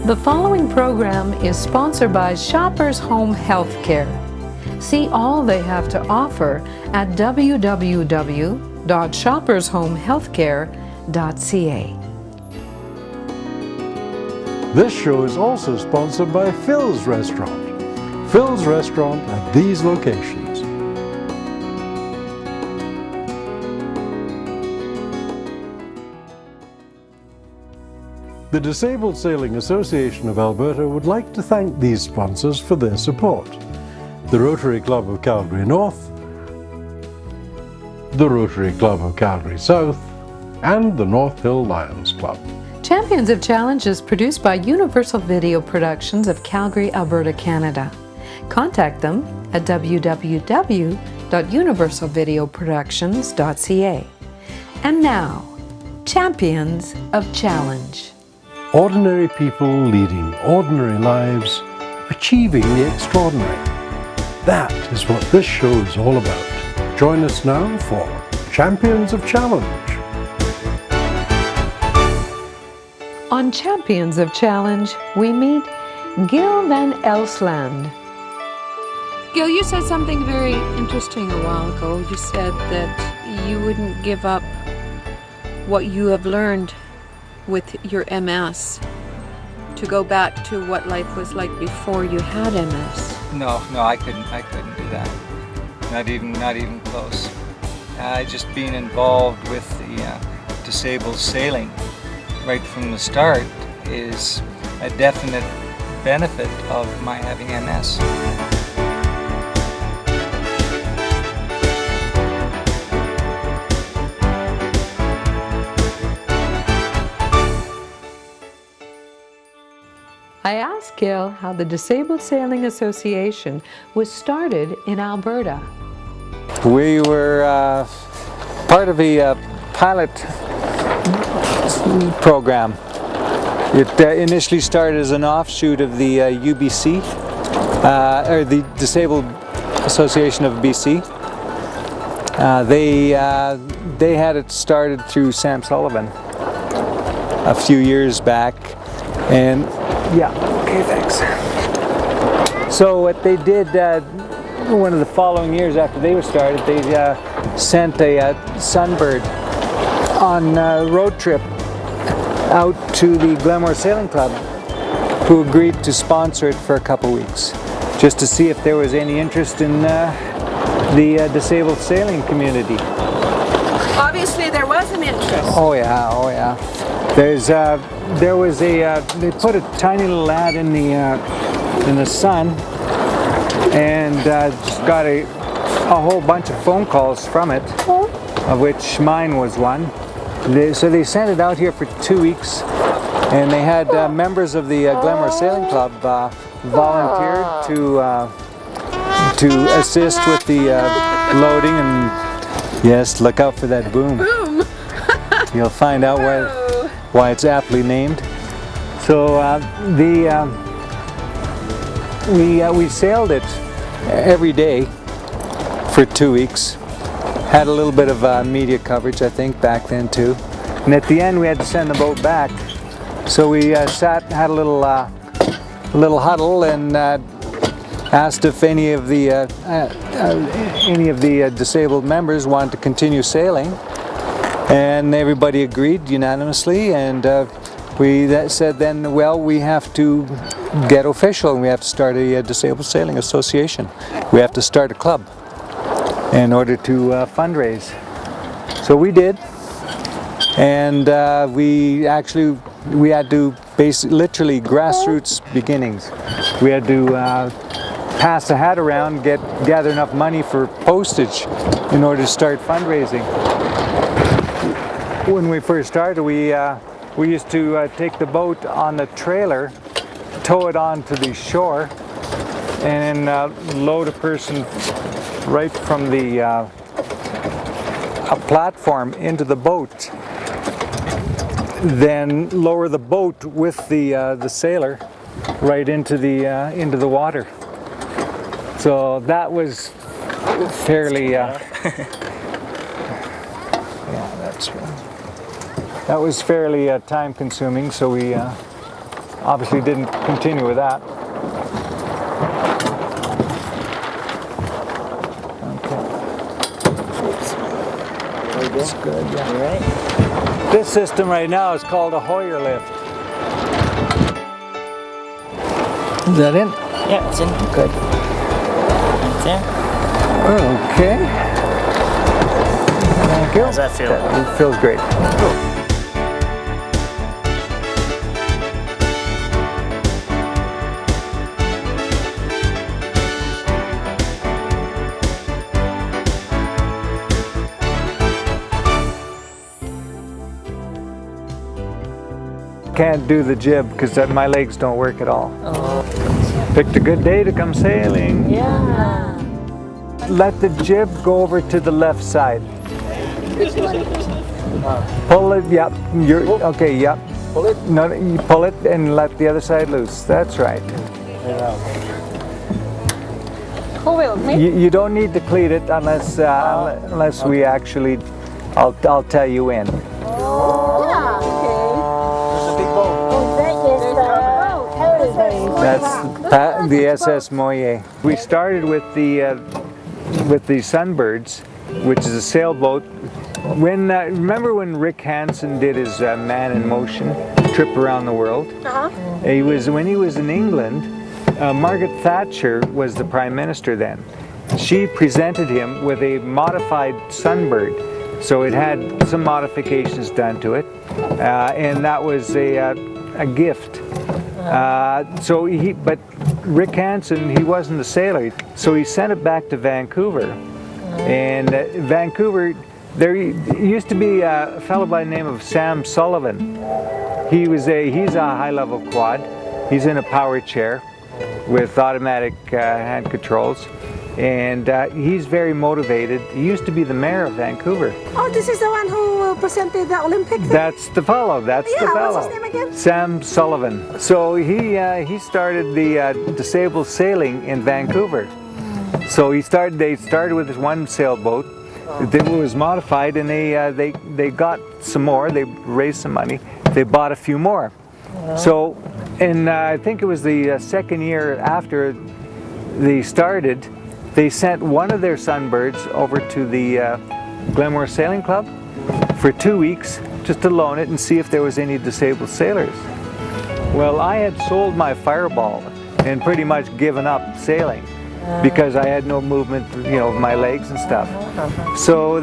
The following program is sponsored by Shoppers Home Healthcare. See all they have to offer at www.shoppershomehealthcare.ca. This show is also sponsored by Phil's Restaurant. Phil's Restaurant at these locations. The Disabled Sailing Association of Alberta would like to thank these sponsors for their support. The Rotary Club of Calgary North, the Rotary Club of Calgary South, and the North Hill Lions Club. Champions of Challenge is produced by Universal Video Productions of Calgary, Alberta, Canada. Contact them at www.universalvideoproductions.ca. And now, Champions of Challenge. Ordinary people leading ordinary lives, achieving the extraordinary. That is what this show is all about. Join us now for Champions of Challenge. On Champions of Challenge, we meet Gil van Eland. Gil, you said something very interesting a while ago. You said that you wouldn't give up what you have learned with your MS to go back to what life was like before you had MS. No, I couldn't do that. Not even close. Just being involved with the disabled sailing right from the start is a definite benefit of my having MS. I asked Gil how the Disabled Sailing Association was started in Alberta. We were part of a pilot program. It initially started as an offshoot of the UBC, or the Disabled Association of BC. They had it started through Sam Sullivan a few years back, and yeah, okay, thanks. So what they did, one of the following years after they were started, they sent a Sunbird on a road trip out to the Glenmore Sailing Club, who agreed to sponsor it for a couple weeks, just to see if there was any interest in the disabled sailing community. Obviously there was an interest. Oh yeah. There was they put a tiny little ad in the Sun, and just got a whole bunch of phone calls from it, of which mine was one. So they sent it out here for 2 weeks, and they had members of the Glenmore Sailing Club volunteered to assist with the loading, and yes, look out for that boom. Boom! You'll find out why it's aptly named. So we sailed it every day for 2 weeks. Had a little bit of media coverage, I think, back then too. And at the end, we had to send the boat back. So we had a little huddle, and asked if any of the disabled members wanted to continue sailing. And everybody agreed unanimously, and we said then, well, we have to get official, and we have to start a Disabled Sailing Association. We have to start a club in order to fundraise. So we did, and we had to literally grassroots beginnings. We had to pass the hat around, gather enough money for postage in order to start fundraising. When we first started, we used to take the boat on the trailer, tow it onto the shore, and load a person right from the a platform into the boat. Then lower the boat with the sailor right into the water. So that was fairly. Yeah, that's right. That was fairly time consuming, so we obviously didn't continue with that. That's good, yeah. All right. This system right now is called a Hoyer lift. Is that in? Yeah, it's in. Good. Right there. Okay. Thank you. How does that feel? It feels great. Can't do the jib because my legs don't work at all. Oh. Picked a good day to come sailing. Yeah. Let the jib go over to the left side. Pull it, yep. You're okay, yep. Pull it. No, you pull it and let the other side loose. That's right. Who will? Me? You don't need to cleat it unless unless we actually. I'll tell you when. That's the SS Moyer. We started with the Sunbirds, which is a sailboat. When remember when Rick Hansen did his Man in Motion trip around the world? When he was in England. Margaret Thatcher was the Prime Minister then. She presented him with a modified Sunbird, so it had some modifications done to it, and that was a gift. But Rick Hansen, he wasn't a sailor, so he sent it back to Vancouver. And Vancouver, there used to be a fellow by the name of Sam Sullivan. He's a high-level quad. He's in a power chair with automatic hand controls. And he's very motivated. He used to be the mayor of Vancouver. Oh, this is the one who presented the Olympic thing? That's the fellow. That's the fellow. What's his name again? Sam Sullivan. So he started the disabled sailing in Vancouver. So they started with this one sailboat that was modified, and they got some more. They raised some money. They bought a few more. So, and I think it was the second year after they started. They sent one of their Sunbirds over to the Glenmore Sailing Club for 2 weeks just to loan it and see if there was any disabled sailors. Well, I had sold my Fireball and pretty much given up sailing because I had no movement, of my legs and stuff. So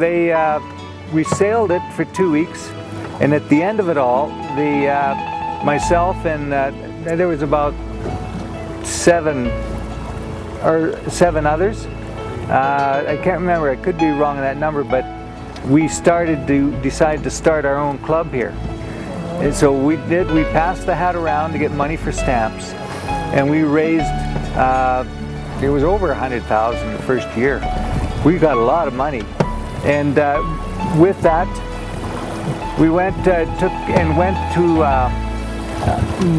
we sailed it for 2 weeks, and at the end of it all, myself and there was about seven others. I can't remember, I could be wrong on that number, but we decided to start our own club here. And so we passed the hat around to get money for stamps, and we raised, it was over 100,000 the first year. We got a lot of money. And with that, we went to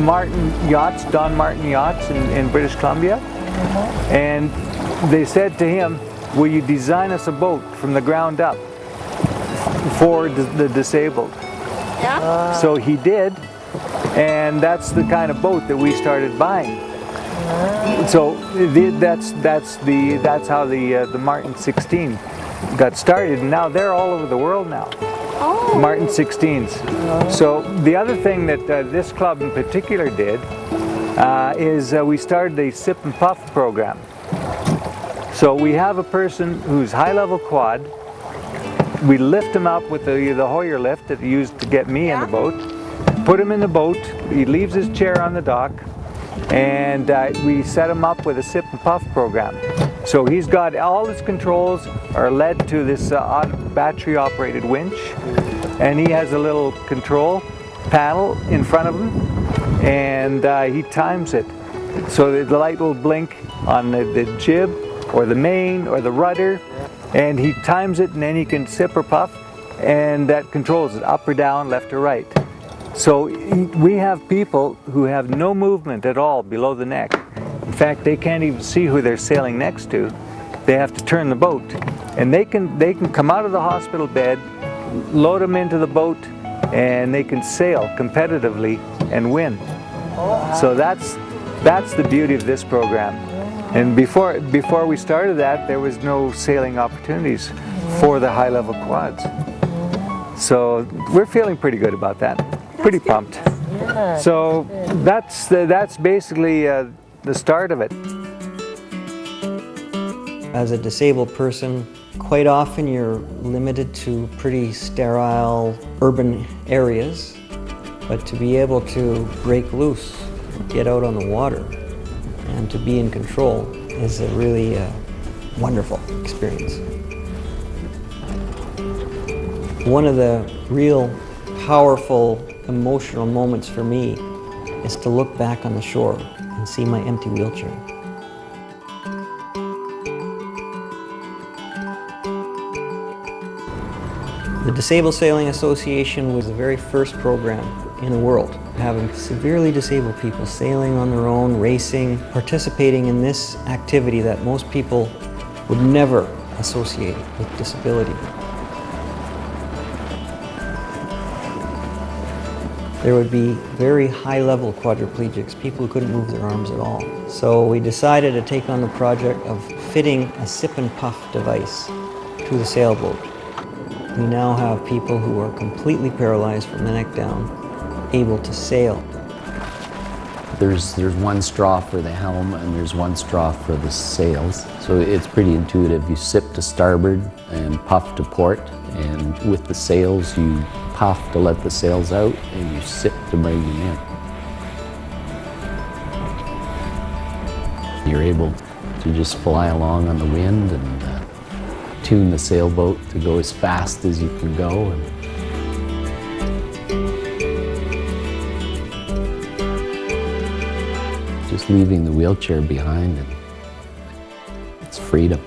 Martin Yachts, Don Martin Yachts in British Columbia. And they said to him, will you design us a boat from the ground up for the disabled? Yeah. So he did, and that's the kind of boat that we started buying. So that's how the Martin 16 got started, and now they're all over the world now. Oh. Martin 16s. So the other thing that this club in particular did is we started a sip and puff program. So we have a person who's high-level quad. We lift him up with the Hoyer lift that he used to get me in the boat. Put him in the boat. He leaves his chair on the dock, and we set him up with a sip and puff program. So he's got all his controls are led to this battery-operated winch, and he has a little control panel in front of him, and he times it. So the light will blink on the jib or the main or the rudder, and he times it, and then he can sip or puff, and that controls it up or down, left or right. So we have people who have no movement at all below the neck. In fact, they can't even see who they're sailing next to. They have to turn the boat, and they can come out of the hospital bed, load them into the boat, and they can sail competitively and win. So that's the beauty of this program. And before we started that, there was no sailing opportunities for the high-level quads. So we're feeling pretty good about that. Pretty pumped. So that's basically the start of it. As a disabled person, quite often you're limited to pretty sterile urban areas, but to be able to break loose, get out on the water, and to be in control is a really wonderful experience. One of the real powerful emotional moments for me is to look back on the shore and see my empty wheelchair. The Disabled Sailing Association was the very first program in the world having severely disabled people sailing on their own, racing, participating in this activity that most people would never associate with disability. There would be very high-level quadriplegics, people who couldn't move their arms at all. So we decided to take on the project of fitting a sip and puff device to the sailboat. We now have people who are completely paralyzed from the neck down, able to sail. There's one straw for the helm and there's one straw for the sails. So it's pretty intuitive. You sip to starboard and puff to port, and with the sails you puff to let the sails out and you sip to bring them in. You're able to just fly along on the wind and tune the sailboat to go as fast as you can go. And just leaving the wheelchair behind, and it's freedom.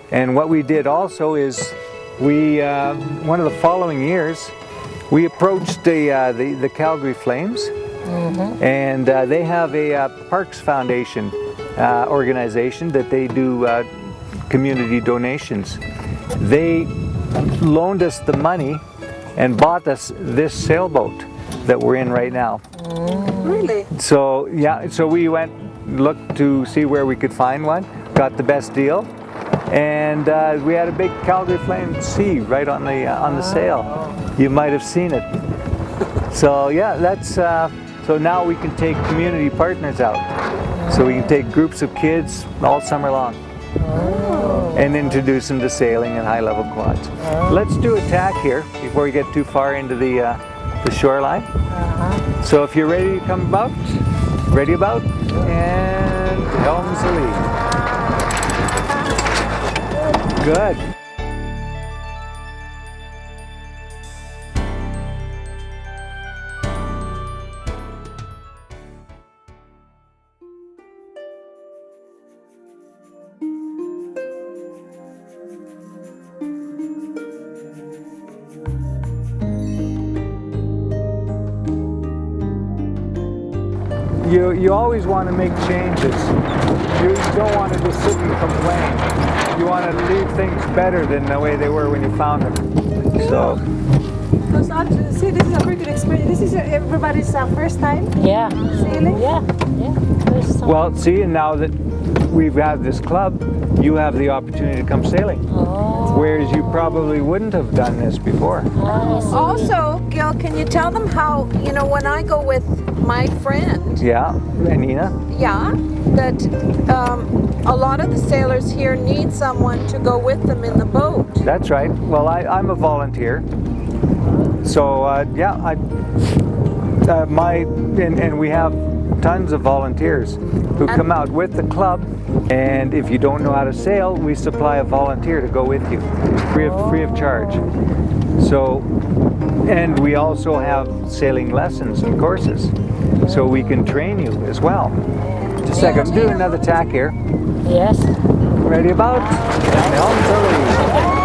And what we did also is we, one of the following years, we approached the Calgary Flames, and they have a Parks Foundation organization that they do community donations. They loaned us the money and bought us this sailboat that we're in right now. Really? So yeah, so we went, looked to see where we could find one, got the best deal, and we had a big Calgary Flame C right on the sail. You might have seen it. So yeah, that's so now we can take community partners out. So we can take groups of kids all summer long and introduce them to sailing and high-level quads. Let's do a tack here before we get too far into the shoreline. So if you're ready to come about, ready about, and helms alee. Good. You always want to make changes. You don't want to just sit and complain. You want to leave things better than the way they were when you found them. So. See, this is a pretty good experience. This is everybody's first time sailing? Yeah. First time. Well, see, and now that we've had this club, you have the opportunity to come sailing. Whereas you probably wouldn't have done this before. Also, Gil, can you tell them how, you know, when I go with my friend, Yeah, and Nina? that a lot of the sailors here need someone to go with them in the boat. That's right. Well, I'm a volunteer. So, and we have tons of volunteers who come out with the club, and if you don't know how to sail, we supply a volunteer to go with you, free of charge. So, and we also have sailing lessons and courses, so we can train you as well. Just a second, do another tack here. Yes. Ready about? Helms alee.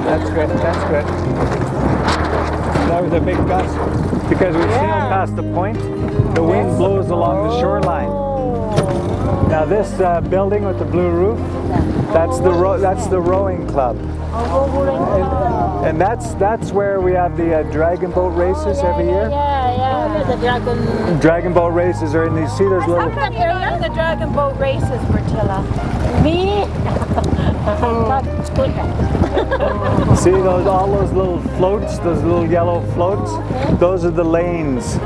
That's good, that's good. That was a big gust. Because we sailed past the point, the wind blows along the shoreline. Now this building with the blue roof, that's the rowing club. And that's where we have the dragon boat races every year. Yeah, the Dragon boat races are in these, see those little... How come you're in the dragon boat races, Bertilla? Me? Not scooter. See all those little floats, those little yellow floats? Those are the lanes.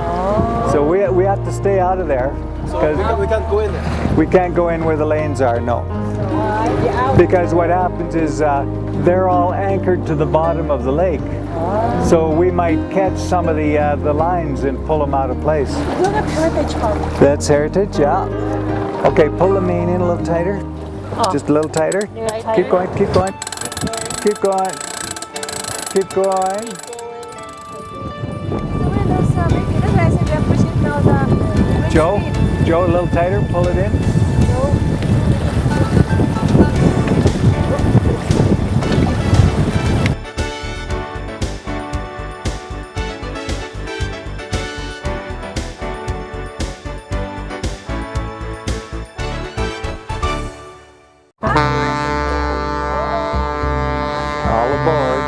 So we have to stay out of there. So we can't go in there? We can't go in where the lanes are, no. Because what happens is they're all anchored to the bottom of the lake. So we might catch some of the lines and pull them out of place. Look at Heritage Park. That's Heritage, yeah. Okay, pull the main in a little tighter. Just a little tighter. Keep going, keep going. Keep going. Keep going. Joe, a little tighter, pull it in. All aboard.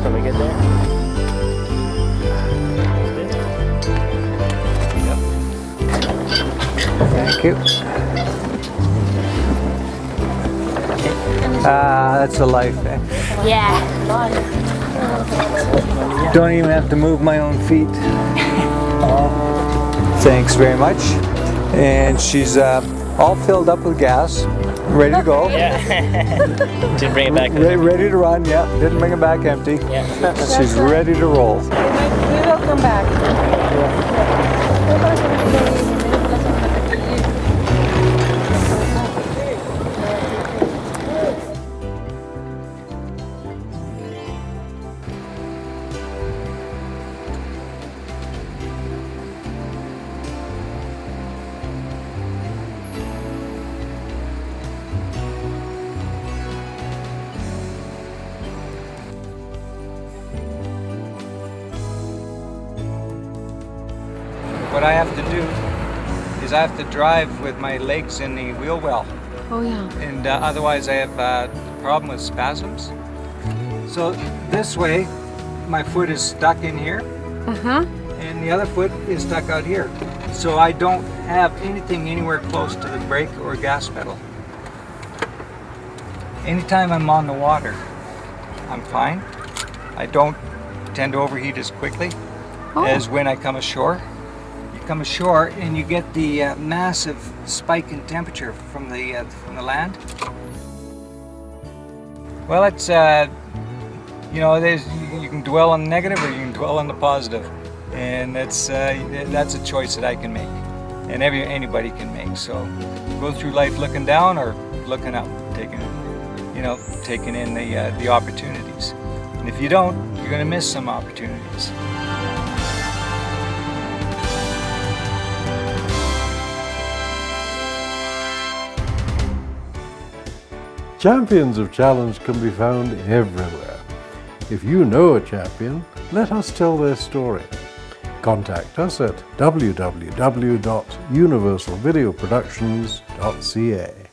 Can we get there? Thank you. That's a life, eh? Yeah. Don't even have to move my own feet. Thanks very much. And she's all filled up with gas, ready to go. Yeah. Didn't bring it back. Ready to run, yeah. Didn't bring it back empty. Yeah. She's ready to roll. We will come back. What I have to do is I have to drive with my legs in the wheel well. Oh yeah. And otherwise I have a problem with spasms. So this way, my foot is stuck in here, and the other foot is stuck out here. So I don't have anything anywhere close to the brake or gas pedal. Anytime I'm on the water, I'm fine. I don't tend to overheat as quickly as when I come ashore. Come ashore and you get the massive spike in temperature from the land. Well, it's you know, you can dwell on the negative or you can dwell on the positive, and that's a choice that I can make, and anybody can make. So go through life looking down or looking up, taking in the opportunities. And if you don't, you're going to miss some opportunities. Champions of Challenge can be found everywhere. If you know a champion, let us tell their story. Contact us at www.universalvideoproductions.ca.